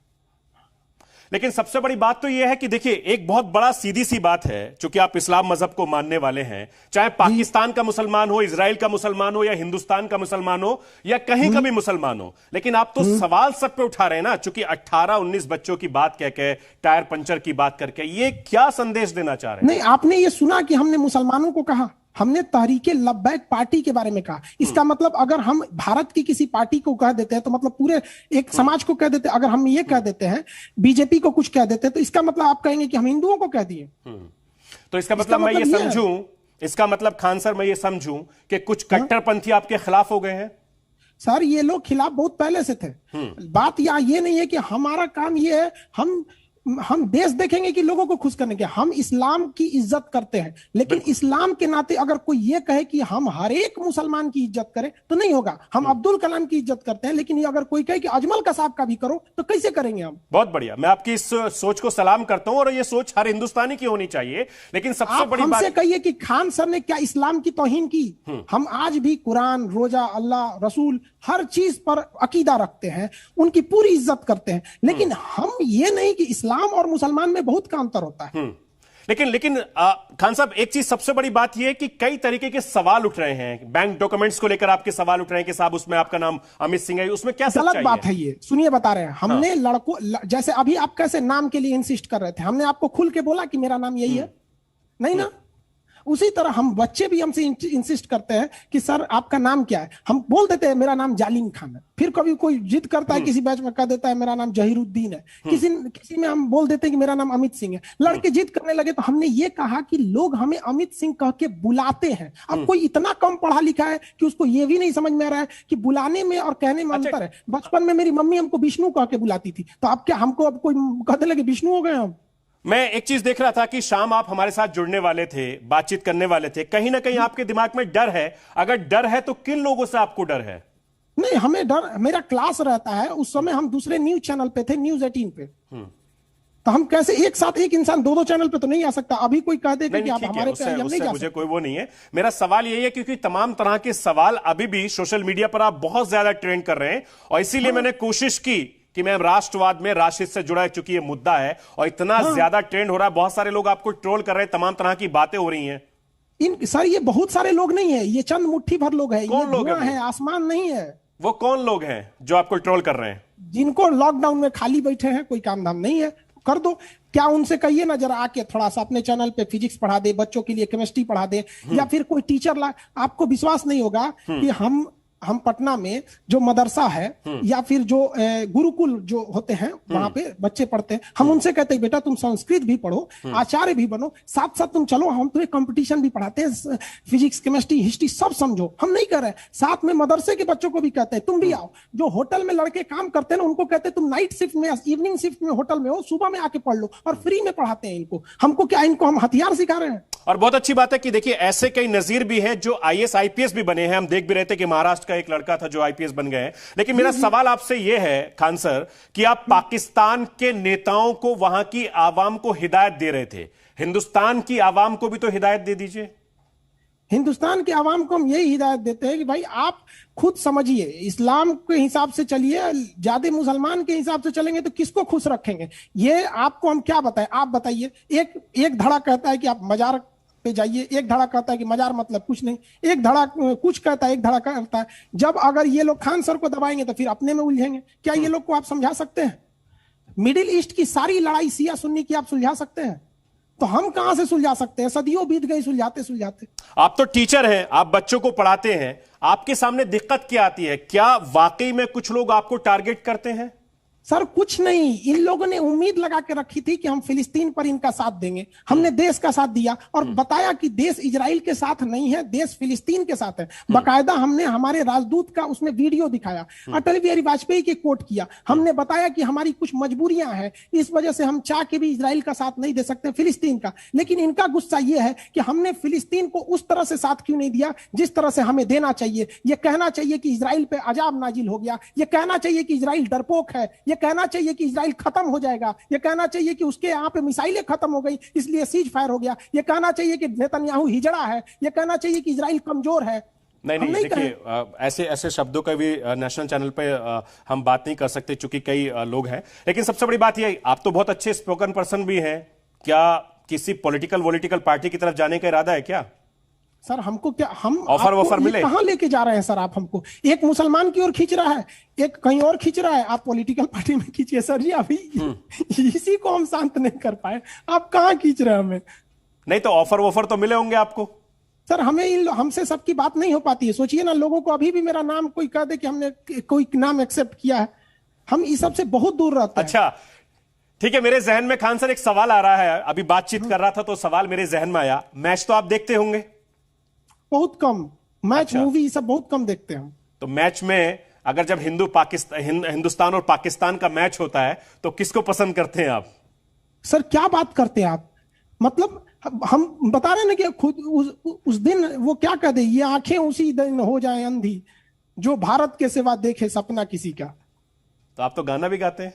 लेकिन सबसे बड़ी बात तो यह है कि देखिए, एक बहुत बड़ा सीधी सी बात है, चूंकि आप इस्लाम मजहब को मानने वाले हैं, चाहे पाकिस्तान का मुसलमान हो, इजराइल का मुसलमान हो, या हिंदुस्तान का मुसलमान हो, या कहीं का भी मुसलमान हो, लेकिन आप तो सवाल सब पे उठा रहे हैं ना। चूंकि 18-19 बच्चों की बात कह के, टायर पंचर की बात करके, ये क्या संदेश देना चाह रहे हैं? नहीं, आपने ये सुना कि हमने मुसलमानों को कहा? हमने तहरीके लब्बैक पार्टी के बारे में कहा। इसका मतलब अगर हम भारत की किसी पार्टी को कह देते हैं तो मतलब पूरे एक समाज को कह देते हैं। अगर हम ये कह देते हैं, बीजेपी को कुछ कह देते हैं, तो इसका मतलब आप कहेंगे कि हम हिंदुओं को कह दिए। तो इसका मतलब मैं ये समझूं, इसका मतलब खान सर मैं ये समझूं कि कुछ कट्टरपंथी आपके खिलाफ हो गए हैं? सर ये लोग खिलाफ बहुत पहले से थे। बात यहाँ ये नहीं है कि हमारा काम ये है हम देश देखेंगे कि लोगों को खुश करने के। हम इस्लाम की इज्जत करते हैं, लेकिन इस्लाम के नाते अगर कोई ये कहे कि हम हर एक मुसलमान की इज्जत करें तो नहीं होगा। हम अब्दुल कलाम की इज्जत करते हैं, लेकिन ये अगर कोई कहे कि अजमल कसाब का भी करो तो कैसे करेंगे हम? बहुत बढ़िया, मैं आपकी इस सोच को सलाम करता हूं और ये सोच हर हिंदुस्तानी की होनी चाहिए। लेकिन सबसे बड़ी बात हमसे कहिए कि खान सर ने क्या इस्लाम की तौहीन की? हम आज भी कुरान, रोजा, अल्लाह, रसूल हर चीज पर अकीदा रखते हैं, उनकी पूरी इज्जत करते हैं। लेकिन हम ये नहीं कि इस्लाम और मुसलमान में बहुत का अंतर होता है। लेकिन खान साहब, एक चीज सबसे बड़ी बात यह है कि कई तरीके के सवाल उठ रहे हैं। बैंक डॉक्यूमेंट्स को लेकर आपके सवाल उठ रहे हैं कि साहब उसमें आपका नाम अमित सिंह है, उसमें क्या गलत बात है ये। सुनिए, बता रहे हैं हमने लड़कों, जैसे अभी आप कैसे नाम के लिए इंसिस्ट कर रहे थे, हमने आपको खुल के बोला कि मेरा नाम यही है? नहीं ना। उसी तरह हम बच्चे भी हमसे इंसिस्ट करते हैं कि सर आपका नाम क्या है, हम बोल देते हैं मेरा नाम जालिम खान है। फिर कभी कोई जिद करता है, किसी बैच में कह देता है मेरा नाम जहीरुद्दीन है, किसी में हम बोल देते हैं कि मेरा नाम अमित सिंह है। लड़के जिद करने लगे तो हमने ये कहा कि लोग हमें अमित सिंह कह के बुलाते हैं। अब कोई इतना कम पढ़ा लिखा है कि उसको ये भी नहीं समझ में आ रहा है कि बुलाने में और कहने में अंतर है। बचपन में मेरी मम्मी हमको विष्णु कह के बुलाती थी, तो अब क्या हमको अब कोई कहने लगे विष्णु हो गए हम? मैं एक चीज देख रहा था कि शाम आप हमारे साथ जुड़ने वाले थे, बातचीत करने वाले थे, कहीं ना कहीं आपके दिमाग में डर है। अगर डर है तो किन लोगों से आपको डर है? नहीं, हमें डर, मेरा क्लास रहता है, उस समय हम दूसरे न्यूज चैनल पे थे, न्यूज 18 पे। तो हम कैसे एक साथ, एक इंसान दो चैनल पे तो नहीं आ सकता। अभी कोई कह दे कि आप हमारे पे हम नहीं जा मुझे कोई वो नहीं है। मेरा सवाल यही है क्योंकि तमाम तरह के सवाल अभी भी सोशल मीडिया पर आप बहुत ज्यादा ट्रेंड कर रहे हैं, और इसीलिए मैंने कोशिश की कि मैं राष्ट्रवाद में राशिद से जुड़ा है, चूंकि ये मुद्दा है और इतना ज्यादा ट्रेंड हो रहा है, बहुत सारे लोग आपको ट्रोल कर रहे हैं, तमाम तरह की बातें हो रही हैं। सर ये बहुत सारे लोग नहीं है, ये चंद मुट्ठी भर लोग हैं। कौन लोग है? आसमान नहीं है। वो कौन लोग हैं जो आपको ट्रोल कर रहे हैं? जिनको लॉकडाउन में खाली बैठे हैं, कोई काम धाम नहीं है, कर दो। क्या उनसे कहिए ना जरा आके थोड़ा सा अपने चैनल पे फिजिक्स पढ़ा दे, बच्चों के लिए केमिस्ट्री पढ़ा दे, या फिर कोई टीचर आपको विश्वास नहीं होगा कि हम पटना में जो मदरसा है या फिर जो गुरुकुल जो होते हैं वहां पे बच्चे पढ़ते हैं, हम उनसे कहते हैं बेटा तुम संस्कृत भी पढ़ो, आचार्य भी बनो, साथ साथ तुम चलो, हम तुम्हें कंपटीशन भी पढ़ाते हैं, फिजिक्स केमिस्ट्री हिस्ट्री सब समझो। हम नहीं कर रहे। साथ में मदरसे के बच्चों को भी कहते हैं तुम भी आओ। जो होटल में लड़के काम करते हैं ना, उनको कहते हैं तुम नाइट शिफ्ट में, इवनिंग शिफ्ट में होटल में हो, सुबह में आके पढ़ लो, और फ्री में पढ़ाते हैं इनको। हमको क्या, इनको हम हथियार सिखा रहे हैं? और बहुत अच्छी बात है कि देखिए ऐसे कई नजीर भी हैं जो आईएएस आईपीएस भी बने हैं। हम देख भी रहे थे कि महाराष्ट्र का एक लड़का था जो आईपीएस बन गए हैं। लेकिन मेरा सवाल आपसे यह है खान सर कि आप पाकिस्तान के नेताओं को, वहां की आवाम को हिदायत दे रहे थे, हिंदुस्तान की आवाम को भी तो हिदायत दे दीजिए। हिंदुस्तान के आवाम को हम यही हिदायत देते हैं कि भाई आप खुद समझिए, इस्लाम के हिसाब से चलिए, ज्यादा मुसलमान के हिसाब से चलेंगे तो किसको खुश रखेंगे? ये आपको हम क्या बताएं, आप बताइए। एक धड़ा कहता है कि आप मजार पे जाइए, एक धड़ा कहता है कि मजार मतलब कुछ नहीं, एक धड़ा कुछ कहता है, एक धड़ा कहता है। जब अगर ये लोग खान सर को दबाएंगे तो फिर अपने में उलझेंगे। क्या ये लोग को आप समझा सकते हैं? मिडिल ईस्ट की सारी लड़ाई शिया सुन्नी की आप सुलझा सकते हैं? तो हम कहां से सुलझा सकते हैं? सदियों बीत गई सुलझाते सुलझाते। आप तो टीचर हैं, आप बच्चों को पढ़ाते हैं, आपके सामने दिक्कत क्या आती है? क्या वाकई में कुछ लोग आपको टारगेट करते हैं? सर कुछ नहीं, इन लोगों ने उम्मीद लगा के रखी थी कि हम फिलिस्तीन पर इनका साथ देंगे। हमने देश का साथ दिया और बताया कि देश इजराइल के साथ नहीं है, देश फिलिस्तीन के साथ है। बाकायदा हमने हमारे राजदूत का उसमें वीडियो दिखाया, अटल बिहारी वाजपेयी के कोट किया। हमने बताया कि हमारी कुछ मजबूरियां हैं, इस वजह से हम चाह के भी इजराइल का साथ नहीं दे सकते, फिलिस्तीन का। लेकिन इनका गुस्सा यह है कि हमने फिलिस्तीन को उस तरह से साथ क्यों नहीं दिया जिस तरह से हमें देना चाहिए। यह कहना चाहिए कि इजराइल पे अजाब नाजिल हो गया, यह कहना चाहिए कि इजराइल डरपोक है, यह कहना चाहिए कि इजराइल खत्म हो जाएगा, यह कहना चाहिए कि उसके यहां पे मिसाइलें खत्म हो गई इसलिए सीज फायर हो गया, यह कहना चाहिए कि नेतन्याहू हिजड़ा है, यह कहना चाहिए कि इजराइल कमजोर है। नहीं देखिए, ऐसे शब्दों का भी नेशनल चैनल पे हम बात नहीं कर सकते चूंकि कई लोग हैं। लेकिन सबसे बड़ी बात यह, आप तो बहुत अच्छे स्पोकन पर्सन भी हैं, क्या किसी पॉलिटिकल पार्टी की तरफ जाने का इरादा है क्या? सर हमको क्या, हम ऑफर मिले? कहां लेके जा रहे हैं सर आप हमको? एक मुसलमान की ओर खींच रहा है, एक कहीं और खींच रहा है, आप पॉलिटिकल पार्टी में खींचिए। सर जी अभी इसी को हम शांत नहीं कर पाए, आप कहां खींच रहे हैं हमें? नहीं तो ऑफर तो मिले होंगे आपको। सर हमसे सबकी बात नहीं हो पाती है। सोचिए ना, लोगों को अभी भी मेरा नाम कोई कह दे कि हमने कोई नाम एक्सेप्ट किया है, हम इस सब से बहुत दूर रहते हैं। अच्छा ठीक है, मेरे जहन में खान सर एक सवाल आ रहा है, अभी बातचीत कर रहा था तो सवाल मेरे जहन में आया। मैच तो आप देखते होंगे? बहुत कम मैच, अच्छा। मूवी सब बहुत कम देखते हैं। तो मैच में अगर जब हिंदुस्तान और पाकिस्तान का मैच होता है तो किसको पसंद करते हैं आप? सर क्या बात करते हैं आप? मतलब हम बता रहे हैं ना कि खुद उस दिन वो क्या कह दे, ये आंखें उसी दिन हो जाए अंधी जो भारत के सिवा देखे सपना किसी का। तो आप तो गाना भी गाते हैं?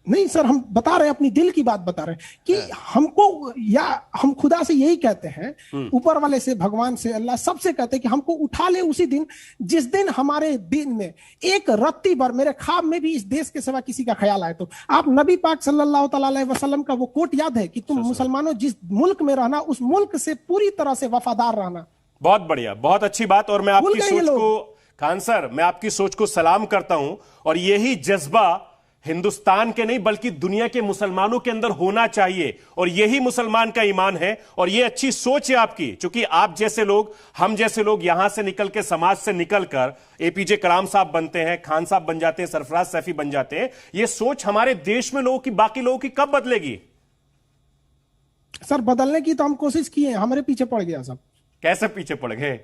नहीं सर, हम बता रहे हैं, अपनी दिल की बात बता रहे हैं कि हमको, या हम खुदा से यही कहते हैं, ऊपर वाले से, भगवान से, अल्लाह सबसे कहते हैं कि हमको उठा ले उसी दिन जिस दिन हमारे दिन में एक रत्ती भर मेरे ख्वाब में भी इस देश के सिवा किसी का ख्याल आए। तो आप नबी पाक सल्लल्लाहु अलैहि वसल्लम का वो कोट याद है कि तुम मुसलमानों जिस मुल्क में रहना उस मुल्क से पूरी तरह से वफादार रहना। बहुत बढ़िया, बहुत अच्छी बात। और मैं आपकी सोच को, खान सर, मैं आपकी सोच को सलाम करता हूं, और यही जज्बा हिंदुस्तान के नहीं बल्कि दुनिया के मुसलमानों के अंदर होना चाहिए, और यही मुसलमान का ईमान है, और ये अच्छी सोच है आपकी। क्योंकि आप जैसे लोग, हम जैसे लोग यहां से निकल के, समाज से निकलकर एपीजे कलाम साहब बनते हैं, खान साहब बन जाते हैं, सरफराज सैफी बन जाते हैं। ये सोच हमारे देश में लोगों की, बाकी लोगों की कब बदलेगी? सर बदलने की तो हम कोशिश किए हैं, हमारे पीछे पड़ गया सब। कैसे पीछे पड़ गए?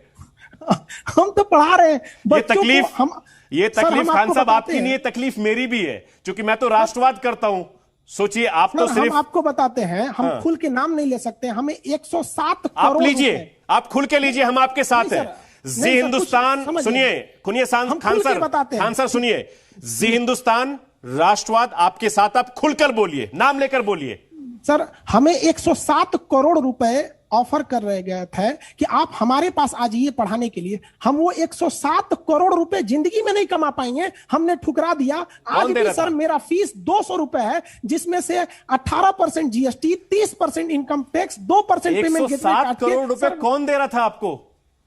हम तो पढ़ा रहे हैं बच्चों को। ये तकलीफ खान साहब आपकी नहीं है, तकलीफ मेरी भी है, क्योंकि मैं तो राष्ट्रवाद करता हूं। सोचिए, आप तो सिर्फ, हम आपको बताते हैं, हम खुल के नाम नहीं ले सकते, हमें 107 करोड़ आप लीजिए, आप खुल के लीजिए, हम आपके साथ हैं। जी हिंदुस्तान, सुनिए खान सर सुनिए, जी हिंदुस्तान राष्ट्रवाद आपके साथ, आप खुलकर बोलिए, नाम लेकर बोलिए। सर हमें 107 करोड़ रुपए ऑफर कर रहे गए थे कि आप हमारे पास आ जाइए पढ़ाने के लिए। हम वो 107 करोड़ रुपए जिंदगी में नहीं कमा पाएंगे, हमने ठुकरा दिया। आज भी सर मेरा फीस 200 रुपए है, जिसमें से 18% GST, 30% income tax, 2% payment. 107 crore रुपए कौन दे रहा था आपको?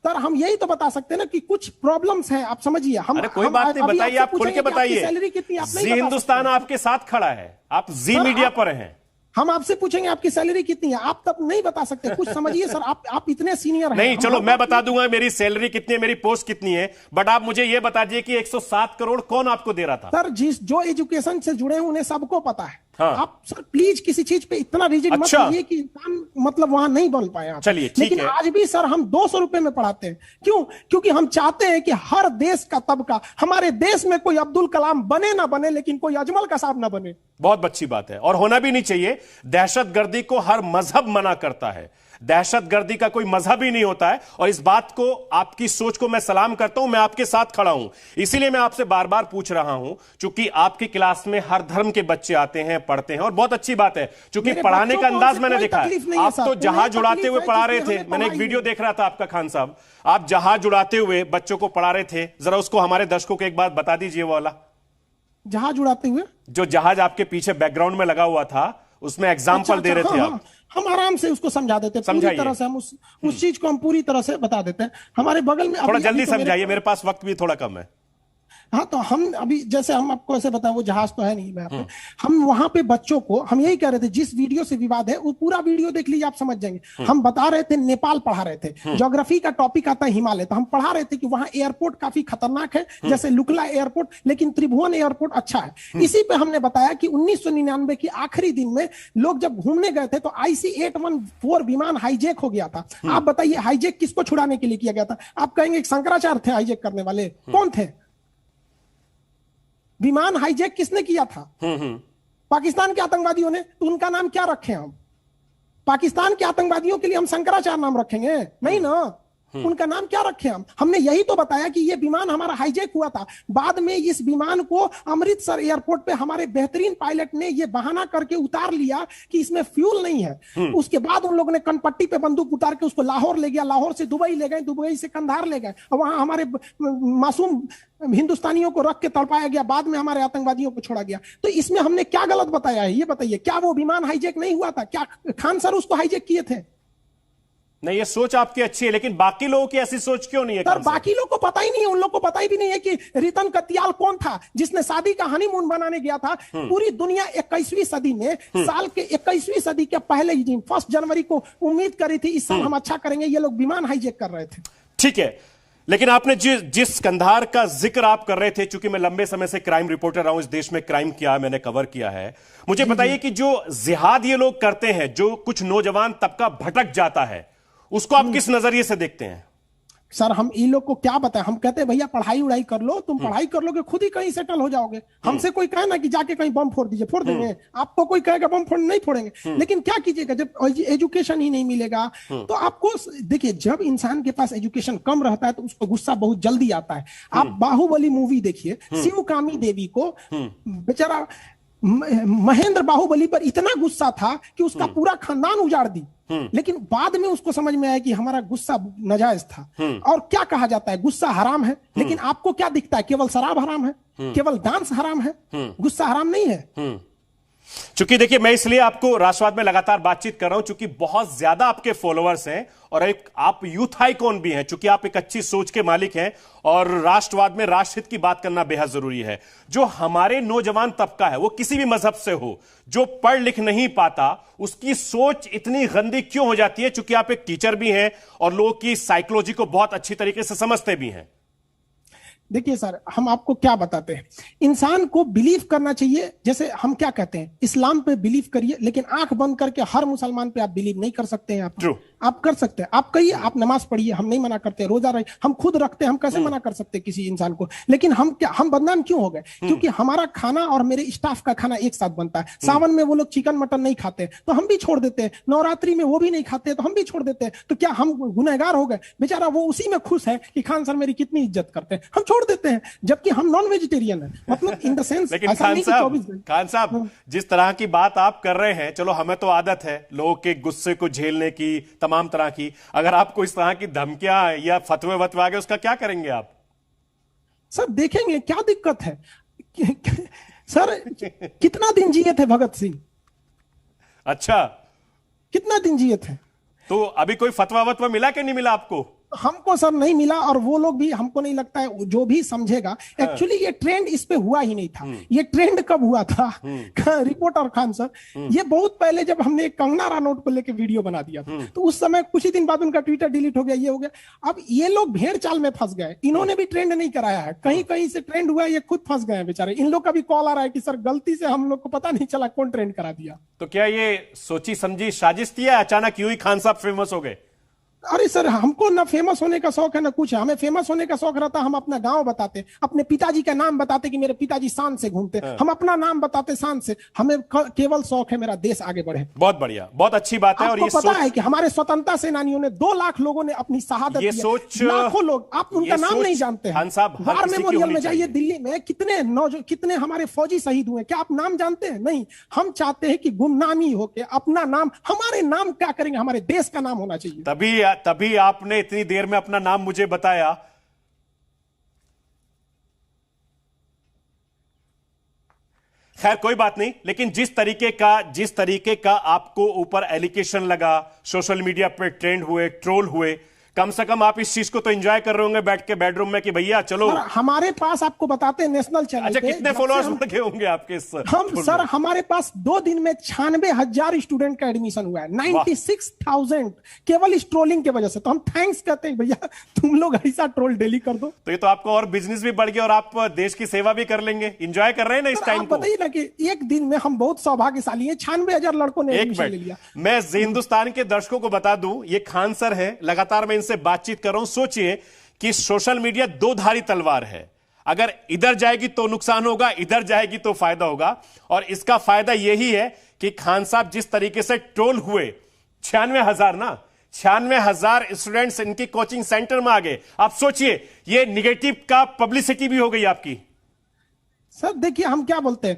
सर हम यही तो बता सकते हैं ना कि कुछ प्रॉब्लम्स हैं, आप समझिए। अरे कोई बात नहीं, बताइए, आप खुल के बताइए। सैलरी कितनी, आप जी हिंदुस्तान आपके साथ खड़ा है, आप जी मीडिया पर हैं। हम आपसे पूछेंगे आपकी सैलरी कितनी है, आप तब नहीं बता सकते, कुछ समझिए सर, आप इतने सीनियर हैं। नहीं, चलो मैं बता दूंगा मेरी सैलरी कितनी है, मेरी पोस्ट कितनी है, बट आप मुझे यह बता दीजिए कि 107 करोड़ कौन आपको दे रहा था? सर जो एजुकेशन से जुड़े हैं उन्हें सबको पता है। हाँ। आप सर प्लीज किसी चीज पे इतना रिजिड मत होइए कि इंसान मतलब वहां नहीं बोल पाए। चलिए, लेकिन आज भी सर हम 200 रुपए में पढ़ाते हैं। क्यों? क्योंकि हम चाहते हैं कि हर देश का तबका, हमारे देश में कोई अब्दुल कलाम बने ना बने, लेकिन कोई अजमल कसाब ना बने। बहुत अच्छी बात है, और होना भी नहीं चाहिए। दहशतगर्दी को हर मजहब मना करता है, दहशतगर्दी का कोई मजहब ही नहीं होता है, और इस बात को, आपकी सोच को मैं सलाम करता हूं। मैं आपके साथ खड़ा हूं, इसीलिए मैं आपसे बार बार पूछ रहा हूं, क्योंकि आपकी क्लास में हर धर्म के बच्चे आते हैं, पढ़ते हैं, और बहुत अच्छी बात है, क्योंकि पढ़ाने का अंदाज मैंने देखा है। आप तो जहाज उड़ाते हुए पढ़ा रहे थे, मैंने एक वीडियो देख रहा था आपका, खान साहब, आप जहाज उड़ाते हुए बच्चों को पढ़ा रहे थे। जरा उसको हमारे दर्शकों को एक बात बता दीजिए, वो वाला जहाज उड़ाते हुए, जो जहाज आपके पीछे बैकग्राउंड में लगा हुआ था, उसमें एग्जाम्पल दे रहे थे आप। हम आराम से उसको समझा देते हैं, पूरी तरह से हम उस चीज को हम पूरी तरह से बता देते हैं। हमारे बगल में थोड़ा जल्दी समझाइए, मेरे पास वक्त भी थोड़ा कम है। हाँ, तो हम अभी जैसे हम आपको ऐसे बताएं, वो जहाज तो है नहीं मैं पे, हम वहां पे बच्चों को हम यही कह रहे थे, जिस वीडियो से विवाद है वो पूरा वीडियो देख लीजिए, आप समझ जाएंगे। हम बता रहे थे, नेपाल पढ़ा रहे थे, ज्योग्राफी का टॉपिक आता है हिमालय, तो हम पढ़ा रहे थे कि वहां एयरपोर्ट काफी खतरनाक है, जैसे लुकला एयरपोर्ट, लेकिन त्रिभुवन एयरपोर्ट अच्छा है। इसी पे हमने बताया कि 1999 के आखिरी दिन में लोग जब घूमने गए थे तो IC-814 विमान हाईजैक हो गया था। आप बताइए हाईजैक किसको छुड़ाने के लिए किया गया था? आप कहेंगे शंकराचार्य थे हाईजैक करने वाले, कौन थे? विमान हाईजैक किसने किया था? पाकिस्तान के आतंकवादियों ने। तो उनका नाम क्या रखें हम? पाकिस्तान के आतंकवादियों के लिए हम शंकराचार्य नाम रखेंगे? नहीं ना। उनका नाम क्या रखें हम? हमने यही तो बताया कि ये विमान हमारा हाईजैक हुआ था। बाद में इस विमान को अमृतसर एयरपोर्ट पे हमारे बेहतरीन पायलट ने ये बहाना करके उतार लिया कि इसमें फ्यूल नहीं है। उसके बाद उन लोगों ने कनपट्टी पे बंदूक उतार के उसको लाहौर ले गया, लाहौर से दुबई ले गए, दुबई से कंधार ले गए, और वहां हमारे मासूम हिंदुस्तानियों को रख के तड़पाया गया, बाद में हमारे आतंकवादियों को छोड़ा गया। तो इसमें हमने क्या गलत बताया है, ये बताइए। क्या वो विमान हाईजैक नहीं हुआ था? क्या खान सर उसको हाईजैक किए थे? नहीं, ये सोच आपकी अच्छी है, लेकिन बाकी लोगों की ऐसी सोच क्यों नहीं है? सर बाकी लोगों को पता ही नहीं है, उन लोगों को पता ही भी नहीं है कि रितन कतियाल कौन था जिसने शादी का हनीमून बनाने गया था। पूरी दुनिया 21वीं सदी में, साल के 21वीं सदी के पहले ही दिन 1 जनवरी को उम्मीद करी थी इस साल हम अच्छा करेंगे, ये लोग विमान हाईजैक कर रहे थे। ठीक है, लेकिन आपने जिस कंधार का जिक्र आप कर रहे थे, चूंकि मैं लंबे समय से क्राइम रिपोर्टर रहा हूं, इस देश में क्राइम किया, मैंने कवर किया है, मुझे बताइए कि जो जिहाद ये लोग करते हैं, जो कुछ नौजवान तबका भटक जाता है, उसको आप किस नजरिए से देखते हैं? सर हम इन लोग को क्या बताएं? हम कहते हैं भैया पढ़ाई उड़ाई कर लो, तुम पढ़ाई कर लोगे खुद ही कहीं सेटल हो जाओगे। हमसे कोई कहे ना कि जाके कहीं बम फोड़ दीजिए, फोड़ देंगे। आपको कोई कहेगा बम फोड़, नहीं फोड़ेंगे। लेकिन क्या कीजिएगा जब एजुकेशन ही नहीं मिलेगा? तो आपको देखिए, जब इंसान के पास एजुकेशन कम रहता है तो उसको गुस्सा बहुत जल्दी आता है। आप बाहुबली मूवी देखिए, शिवकामी देवी को बेचारा महेंद्र बाहुबली पर इतना गुस्सा था कि उसका पूरा खानदान उजाड़ दी, लेकिन बाद में उसको समझ में आया कि हमारा गुस्सा नाजायज था। और क्या कहा जाता है, गुस्सा हराम है, लेकिन आपको क्या दिखता है, केवल शराब हराम है, केवल डांस हराम है, गुस्सा हराम नहीं है। चूंकि देखिए, मैं इसलिए आपको राष्ट्रवाद में लगातार बातचीत कर रहा हूं चूंकि बहुत ज्यादा आपके फॉलोअर्स हैं और एक आप यूथ आइकॉन भी हैं, चूंकि आप एक अच्छी सोच के मालिक हैं और राष्ट्रवाद में राष्ट्रहित की बात करना बेहद जरूरी है। जो हमारे नौजवान तबका है, वो किसी भी मजहब से हो, जो पढ़ लिख नहीं पाता, उसकी सोच इतनी गंदी क्यों हो जाती है? चूंकि आप एक टीचर भी हैं और लोगों की साइकोलॉजी को बहुत अच्छी तरीके से समझते भी हैं। देखिए सर, हम आपको क्या बताते हैं, इंसान को बिलीव करना चाहिए। जैसे हम क्या कहते हैं, इस्लाम पे बिलीव करिए, लेकिन आंख बंद करके हर मुसलमान पे आप बिलीव नहीं कर सकते हैं। आप कर सकते हैं, आप कहिए, आप नमाज पढ़िए, हम नहीं मना करते, रोजा रहिए, हम खुद रखते हैं, हम कैसे मना कर सकते किसी इंसान को? लेकिन हम बदनाम क्यों हो गए? क्योंकि हमारा खाना और मेरे स्टाफ का खाना एक साथ बनता है। सावन में वो लोग चिकन मटन नहीं खाते तो हम भी छोड़ देते हैं, नवरात्रि में वो भी नहीं खाते तो हम भी छोड़ देते हैं। तो क्या हम गुनहगार हो गए? बेचारा वो उसी में खुश है कि खान सर मेरी कितनी इज्जत करते हैं, हम छोड़ देते हैं, जबकि हम नॉन वेजिटेरियन है। मतलब इन द सेंस, लेकिन खान साहब जिस तरह की बात आप कर रहे हैं, चलो हमें तो आदत है लोगों के गुस्से को झेलने की, तमाम तरह की, अगर आपको इस तरह की धमकियां या फतवे वतवे आ गए, उसका क्या करेंगे आप? सर देखेंगे, क्या दिक्कत है सर? कितना दिन जिए थे भगत सिंह? अच्छा, कितना दिन जिए थे? तो अभी कोई फतवा वतवा मिला कि नहीं मिला आपको? हमको सर नहीं मिला, और वो लोग भी, हमको नहीं लगता है जो भी समझेगा। एक्चुअली ये ट्रेंड इस पे हुआ ही नहीं था। ये ट्रेंड कब हुआ था? रिपोर्टर खान सर, ये बहुत पहले जब हमने कंगना रनौत को लेके वीडियो बना दिया था, तो उस समय कुछ ही दिन बाद उनका ट्विटर डिलीट हो गया, ये हो गया। अब ये लोग भेड़ चाल में फंस गए, इन्होंने भी ट्रेंड नहीं कराया है, कहीं कहीं से ट्रेंड हुआ है, ये खुद फंस गए हैं बेचारे। इन लोग का भी कॉल आ रहा है कि सर गलती से हम लोग को पता नहीं चला कौन ट्रेंड करा दिया। तो क्या ये सोची समझी साजिश थी या अचानक यूं ही खान साहब फेमस हो गए? अरे सर, हमको ना फेमस होने का शौक है ना कुछ है। हमें फेमस होने का शौक रहता, हम अपना गांव बताते, अपने पिताजी का नाम बताते कि मेरे पिताजी शान से घूमते, हम अपना नाम बताते शान से। हमें केवल शौक है मेरा देश आगे बढ़े। बहुत बढ़िया, बहुत अच्छी बात है। और ये पता है कि हमारे स्वतंत्रता सेनानियों ने 2 लाख लोगों ने अपनी शहादत दी, सोच, लाखों लोग, आप उनका नाम नहीं जानते हैं। वार मेमोरियल में जाइए दिल्ली में, कितने हमारे फौजी शहीद हुए, क्या आप नाम जानते हैं? नहीं। हम चाहते हैं कि गुमनामी होके अपना नाम, हमारे नाम क्या करेंगे, हमारे देश का नाम होना चाहिए। तभी आपने इतनी देर में अपना नाम मुझे बताया। खैर कोई बात नहीं, लेकिन जिस तरीके का आपको ऊपर एलिगेशन लगा, सोशल मीडिया पे ट्रेंड हुए, ट्रोल हुए, कम से कम आप इस चीज को तो एंजॉय कर रहे होंगे बैठ के बेडरूम में कि भैया चलो। हमारे पास आपको बताते हैं नेशनल चैनल। अच्छा, कितने फॉलोअर्स बढ़ गए होंगे आपके? सर हमारे पास 2 दिन में 96,000 स्टूडेंट का एडमिशन हुआ है, 96,000 केवल इस ट्रोलिंग के वजह से। तो हम थैंक्स कहते हैं भैया, तुम लोग ऐसा ट्रोल डेली कर दो। तो ये तो आपको और बिजनेस भी बढ़ गया और आप देश की सेवा भी कर लेंगे। एंजॉय कर रहे हैं ना इस टाइम को? बताइए ना कि एक दिन में हम बहुत सौभाग्यशाली हैं, 96,000 लड़कों ने एडमिशन ले लिया। मैं हिंदुस्तान के दर्शकों को बता दूं, ये खान सर है, लगातार मैं इनसे बातचीत कर रहा हूं। सोचिए कि सोशल मीडिया 2 धारी तलवार है, अगर इधर जाएगी तो नुकसान होगा, इधर जाएगी तो फायदा होगा। और इसका फायदा यही है कि खान साहब जिस तरीके से ट्रोल हुए, 96,000 स्टूडेंट्स इनकी कोचिंग सेंटर में आ गए। आप सोचिए, ये निगेटिव का पब्लिसिटी भी हो गई आपकी। सर देखिए, हम क्या बोलते हैं,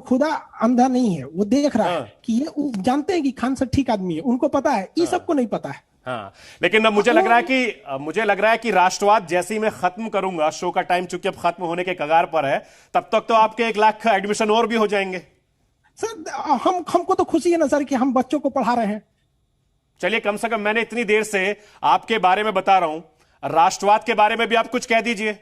खुदा अंधा नहीं है, वो देख रहा है कि ये जानते हैं कि खान सर ठीक आदमी है, उनको पता है, ये सबको नहीं पता है। हाँ, लेकिन अब मुझे लग रहा है कि राष्ट्रवाद जैसे ही मैं खत्म करूंगा, शो का टाइम चूंकि अब खत्म होने के कगार पर है, तब तक तो आपके 1 लाख एडमिशन और भी हो जाएंगे। सर हमको तो खुशी है ना सर कि हम बच्चों को पढ़ा रहे हैं। चलिए, कम से कम मैंने इतनी देर से आपके बारे में बता रहा हूं, राष्ट्रवाद के बारे में भी आप कुछ कह दीजिए।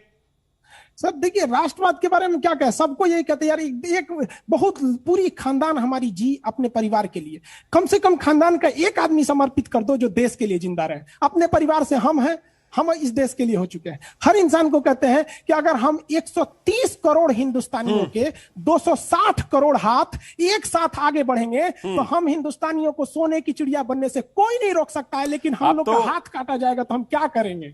सर देखिए, राष्ट्रवाद के बारे में क्या कहे, सबको यही कहते यार, एक बहुत पूरी खानदान हमारी जी अपने परिवार के लिए। कम से कम खानदान का एक आदमी समर्पित कर दो जो देश के लिए जिंदा रहे। अपने परिवार से हम हैं, हम इस देश के लिए हो चुके हैं। हर इंसान को कहते हैं कि अगर हम 130 करोड़ हिंदुस्तानियों के 260 करोड़ हाथ एक साथ आगे बढ़ेंगे तो हम हिंदुस्तानियों को सोने की चिड़िया बनने से कोई नहीं रोक सकता है। लेकिन हम लोग का हाथ काटा जाएगा तो हम क्या करेंगे?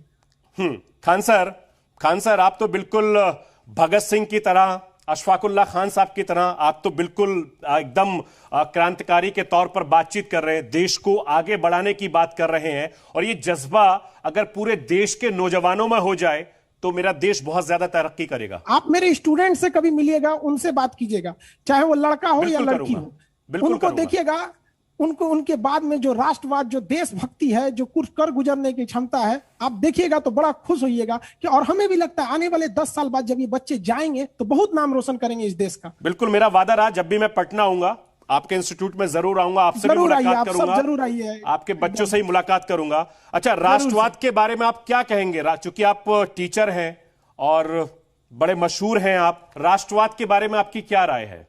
खान सर, आप तो बिल्कुल भगत सिंह की तरह, अशफाकुल्लाह खान साहब की तरह, आप तो बिल्कुल एकदम क्रांतिकारी के तौर पर बातचीत कर रहे हैं, देश को आगे बढ़ाने की बात कर रहे हैं। और ये जज्बा अगर पूरे देश के नौजवानों में हो जाए तो मेरा देश बहुत ज्यादा तरक्की करेगा। आप मेरे स्टूडेंट से कभी मिलिएगा, उनसे बात कीजिएगा, चाहे वो लड़का हो या लड़की हो, उनको देखिएगा, उनको उनके बाद में जो राष्ट्रवाद, जो देशभक्ति है, जो कुछ कर गुजरने की क्षमता है, आप देखिएगा तो बड़ा खुश होइएगा कि, और हमें भी लगता है आने वाले 10 साल बाद जब ये बच्चे जाएंगे तो बहुत नाम रोशन करेंगे इस देश का। बिल्कुल, मेरा वादा रहा, जब भी मैं पटना आऊंगा आपके इंस्टीट्यूट में जरूर आऊंगा, आपसे भी मुलाकात करूंगा, जरूर आइए, आपके बच्चों से ही मुलाकात करूंगा। अच्छा, राष्ट्रवाद के बारे में आप क्या कहेंगे? चूंकि आप टीचर हैं और बड़े मशहूर हैं आप, राष्ट्रवाद के बारे में आपकी क्या राय है?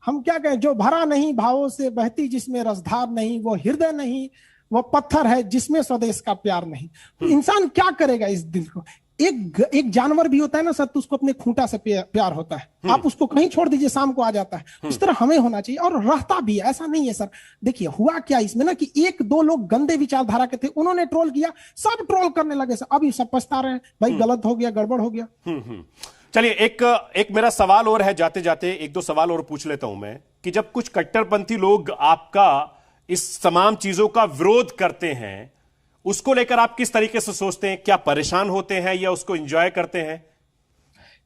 हम क्या कहें, जो भरा नहीं भावों से बहती जिसमें रसधार नहीं, वो हृदय नहीं, वो पत्थर है जिसमें स्वदेश का प्यार नहीं। तो इंसान क्या करेगा इस दिल को? एक जानवर भी होता है ना सर, तो उसको अपने खूंटा से प्यार होता है, आप उसको कहीं छोड़ दीजिए, शाम को आ जाता है। इस तरह हमें होना चाहिए, और रहता भी है, ऐसा नहीं है सर। देखिए हुआ क्या इसमें ना, कि 1-2 लोग गंदे विचारधारा के थे, उन्होंने ट्रोल किया, सब ट्रोल करने लगे सर, अभी सब पछता रहे हैं, भाई गलत हो गया, गड़बड़ हो गया। चलिए, एक मेरा सवाल और है, जाते जाते 1-2 सवाल और पूछ लेता हूं मैं, कि जब कुछ कट्टरपंथी लोग आपका इस तमाम चीजों का विरोध करते हैं, उसको लेकर आप किस तरीके से सोचते हैं? क्या परेशान होते हैं या उसको एंजॉय करते हैं?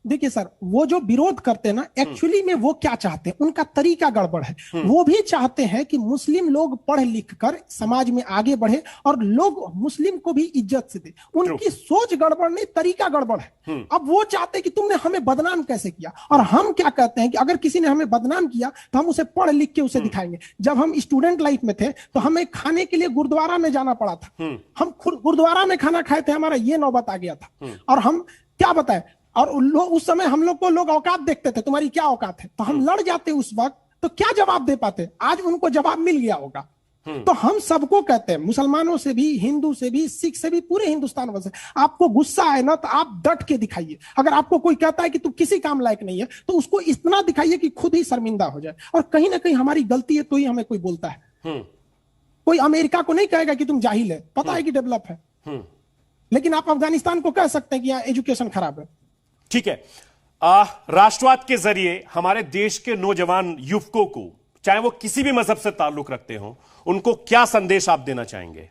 देखिए सर, वो जो विरोध करते हैं ना, एक्चुअली में वो क्या चाहते हैं, उनका तरीका गड़बड़ है। वो भी चाहते हैं कि मुस्लिम लोग पढ़ लिख कर समाज में आगे बढ़े और लोग मुस्लिम को भी इज्जत से दे। उनकी सोच गड़बड़ नहीं, तरीका गड़बड़ है। अब वो चाहते हैं कि तुमने हमें बदनाम कैसे किया, और हम क्या कहते हैं कि अगर किसी ने हमें बदनाम किया तो हम उसे पढ़ लिख के उसे दिखाएंगे। जब हम स्टूडेंट लाइफ में थे तो हमें खाने के लिए गुरुद्वारा में जाना पड़ा था, हम खुद गुरुद्वारा में खाना खाए थे, हमारा ये नौबत आ गया था। और हम क्या बताएं, और उस समय हम लोग को लोग औकात देखते थे, तुम्हारी क्या औकात है, तो हम लड़ जाते उस वक्त, तो क्या जवाब दे पाते? आज उनको जवाब मिल गया होगा। तो हम सबको कहते हैं, मुसलमानों से भी, हिंदू से भी, सिख से भी, पूरे हिंदुस्तान में से, आपको गुस्सा है ना तो आप डट के दिखाइए। अगर आपको कोई कहता है कि तू किसी काम लायक नहीं है, तो उसको इतना दिखाइए कि खुद ही शर्मिंदा हो जाए। और कहीं ना कहीं हमारी गलती है तो ही हमें कोई बोलता है। कोई अमेरिका को नहीं कहेगा कि तुम जाहिल है, पता है कि डेवलप है, लेकिन आप अफगानिस्तान को कह सकते हैं कि यहाँ एजुकेशन खराब है। ठीक है, राष्ट्रवाद के जरिए हमारे देश के नौजवान युवकों को, चाहे वो किसी भी मजहब से ताल्लुक रखते हो, उनको क्या संदेश आप देना चाहेंगे?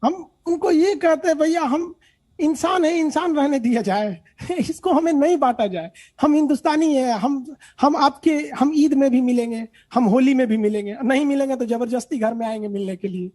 हम उनको ये कहते हैं, भैया हम इंसान है, इंसान रहने दिया जाए, इसको हमें नहीं बांटा जाए। हम हिंदुस्तानी है, हम ईद में भी मिलेंगे, हम होली में भी मिलेंगे, नहीं मिलेंगे तो जबरदस्ती घर में आएंगे मिलने के लिए।